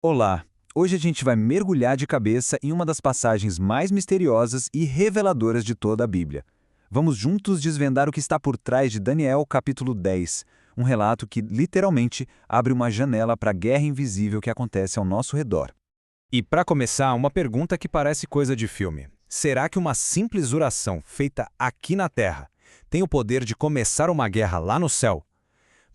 Olá! Hoje a gente vai mergulhar de cabeça em uma das passagens mais misteriosas e reveladoras de toda a Bíblia. Vamos juntos desvendar o que está por trás de Daniel capítulo 10, um relato que, literalmente, abre uma janela para a guerra invisível que acontece ao nosso redor. E para começar, uma pergunta que parece coisa de filme. Será que uma simples oração feita aqui na Terra tem o poder de começar uma guerra lá no céu?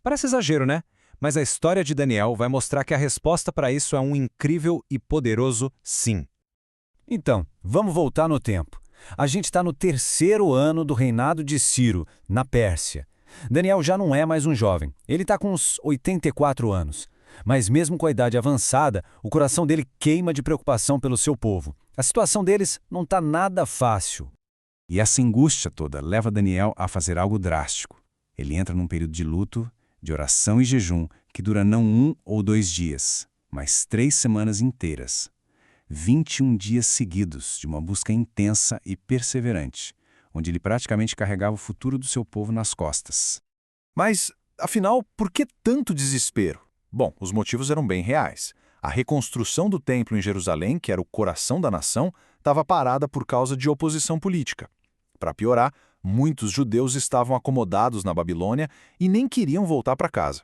Parece exagero, né? Mas a história de Daniel vai mostrar que a resposta para isso é um incrível e poderoso sim. Então, vamos voltar no tempo. A gente está no terceiro ano do reinado de Ciro, na Pérsia. Daniel já não é mais um jovem, ele está com uns 84 anos. Mas mesmo com a idade avançada, o coração dele queima de preocupação pelo seu povo. A situação deles não está nada fácil. E essa angústia toda leva Daniel a fazer algo drástico. Ele entra num período de luto, de oração e jejum, que dura não 1 ou 2 dias, mas 3 semanas inteiras. 21 dias seguidos de uma busca intensa e perseverante, onde ele praticamente carregava o futuro do seu povo nas costas. Mas, afinal, por que tanto desespero? Bom, os motivos eram bem reais. A reconstrução do templo em Jerusalém, que era o coração da nação, estava parada por causa de oposição política. Para piorar, muitos judeus estavam acomodados na Babilônia e nem queriam voltar para casa.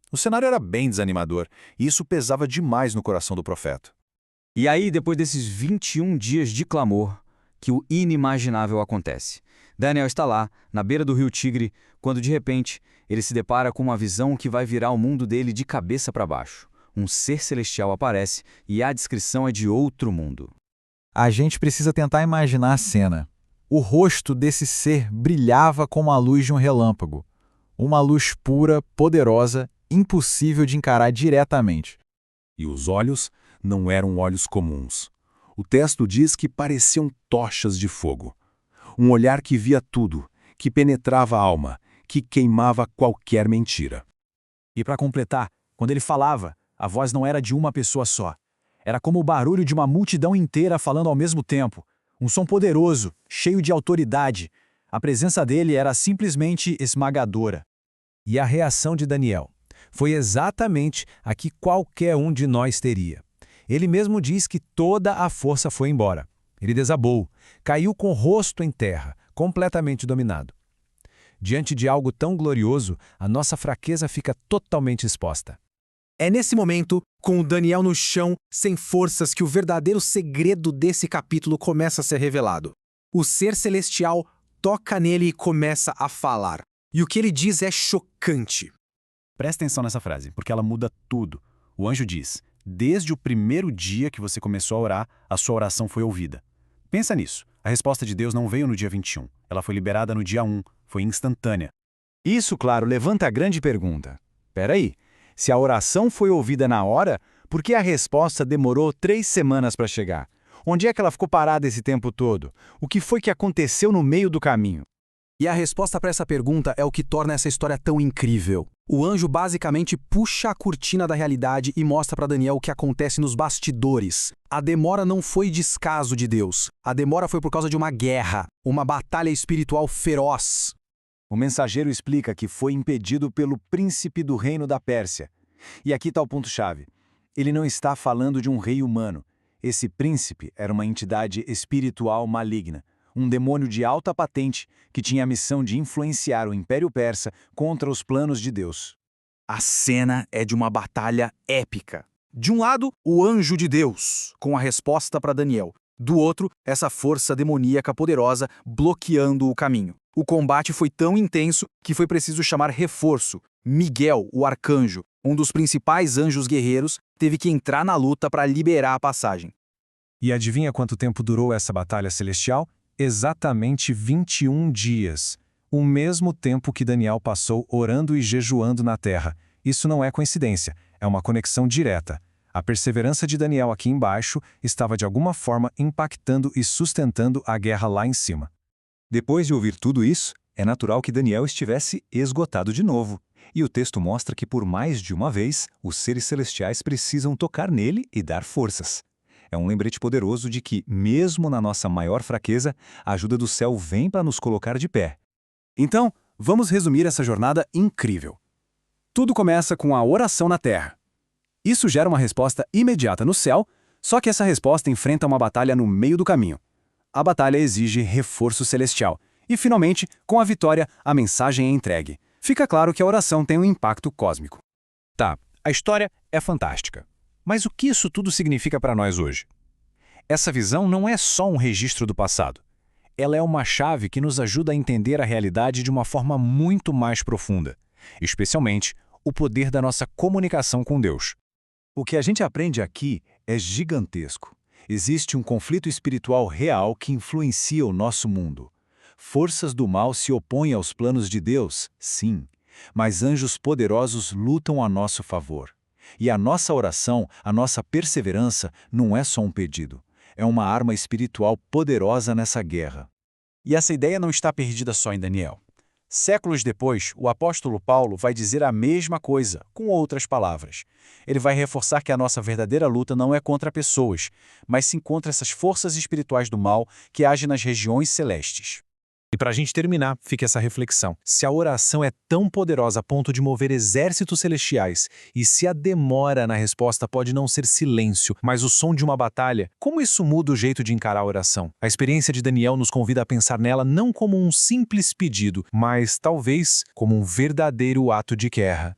O cenário era bem desanimador e isso pesava demais no coração do profeta. E aí, depois desses 21 dias de clamor, que o inimaginável acontece. Daniel está lá, na beira do rio Tigre, quando de repente ele se depara com uma visão que vai virar o mundo dele de cabeça para baixo. Um ser celestial aparece e a descrição é de outro mundo. A gente precisa tentar imaginar a cena. O rosto desse ser brilhava como a luz de um relâmpago. Uma luz pura, poderosa, impossível de encarar diretamente. E os olhos não eram olhos comuns. O texto diz que pareciam tochas de fogo. Um olhar que via tudo, que penetrava a alma, que queimava qualquer mentira. E para completar, quando ele falava, a voz não era de uma pessoa só. Era como o barulho de uma multidão inteira falando ao mesmo tempo. Um som poderoso, cheio de autoridade. A presença dele era simplesmente esmagadora. E a reação de Daniel foi exatamente a que qualquer um de nós teria. Ele mesmo diz que toda a força foi embora. Ele desabou, caiu com o rosto em terra, completamente dominado. Diante de algo tão glorioso, a nossa fraqueza fica totalmente exposta. É nesse momento, com o Daniel no chão, sem forças, que o verdadeiro segredo desse capítulo começa a ser revelado. O ser celestial toca nele e começa a falar. E o que ele diz é chocante. Presta atenção nessa frase, porque ela muda tudo. O anjo diz: desde o primeiro dia que você começou a orar, a sua oração foi ouvida. Pensa nisso. A resposta de Deus não veio no dia 21. Ela foi liberada no dia 1. Foi instantânea. Isso, claro, levanta a grande pergunta. Peraí, se a oração foi ouvida na hora, por que a resposta demorou 3 semanas para chegar? Onde é que ela ficou parada esse tempo todo? O que foi que aconteceu no meio do caminho? E a resposta para essa pergunta é o que torna essa história tão incrível. O anjo basicamente puxa a cortina da realidade e mostra para Daniel o que acontece nos bastidores. A demora não foi descaso de Deus. A demora foi por causa de uma guerra, uma batalha espiritual feroz. O mensageiro explica que foi impedido pelo príncipe do reino da Pérsia. E aqui está o ponto-chave. Ele não está falando de um rei humano. Esse príncipe era uma entidade espiritual maligna, um demônio de alta patente que tinha a missão de influenciar o Império Persa contra os planos de Deus. A cena é de uma batalha épica. De um lado, o anjo de Deus, com a resposta para Daniel. Do outro, essa força demoníaca poderosa bloqueando o caminho. O combate foi tão intenso que foi preciso chamar reforço. Miguel, o arcanjo, um dos principais anjos guerreiros, teve que entrar na luta para liberar a passagem. E adivinha quanto tempo durou essa batalha celestial? Exatamente 21 dias. O mesmo tempo que Daniel passou orando e jejuando na terra. Isso não é coincidência, é uma conexão direta. A perseverança de Daniel aqui embaixo estava de alguma forma impactando e sustentando a guerra lá em cima. Depois de ouvir tudo isso, é natural que Daniel estivesse esgotado de novo. E o texto mostra que por mais de uma vez, os seres celestiais precisam tocar nele e dar forças. É um lembrete poderoso de que, mesmo na nossa maior fraqueza, a ajuda do céu vem para nos colocar de pé. Então, vamos resumir essa jornada incrível. Tudo começa com a oração na terra. Isso gera uma resposta imediata no céu, só que essa resposta enfrenta uma batalha no meio do caminho. A batalha exige reforço celestial. E, finalmente, com a vitória, a mensagem é entregue. Fica claro que a oração tem um impacto cósmico. Tá, a história é fantástica. Mas o que isso tudo significa para nós hoje? Essa visão não é só um registro do passado. Ela é uma chave que nos ajuda a entender a realidade de uma forma muito mais profunda, especialmente o poder da nossa comunicação com Deus. O que a gente aprende aqui é gigantesco. Existe um conflito espiritual real que influencia o nosso mundo. Forças do mal se opõem aos planos de Deus, sim, mas anjos poderosos lutam a nosso favor. E a nossa oração, a nossa perseverança, não é só um pedido. É uma arma espiritual poderosa nessa guerra. E essa ideia não está perdida só em Daniel. Séculos depois, o apóstolo Paulo vai dizer a mesma coisa, com outras palavras. Ele vai reforçar que a nossa verdadeira luta não é contra pessoas, mas sim contra essas forças espirituais do mal que agem nas regiões celestes. E para a gente terminar, fica essa reflexão. Se a oração é tão poderosa a ponto de mover exércitos celestiais, e se a demora na resposta pode não ser silêncio, mas o som de uma batalha, como isso muda o jeito de encarar a oração? A experiência de Daniel nos convida a pensar nela não como um simples pedido, mas talvez como um verdadeiro ato de guerra.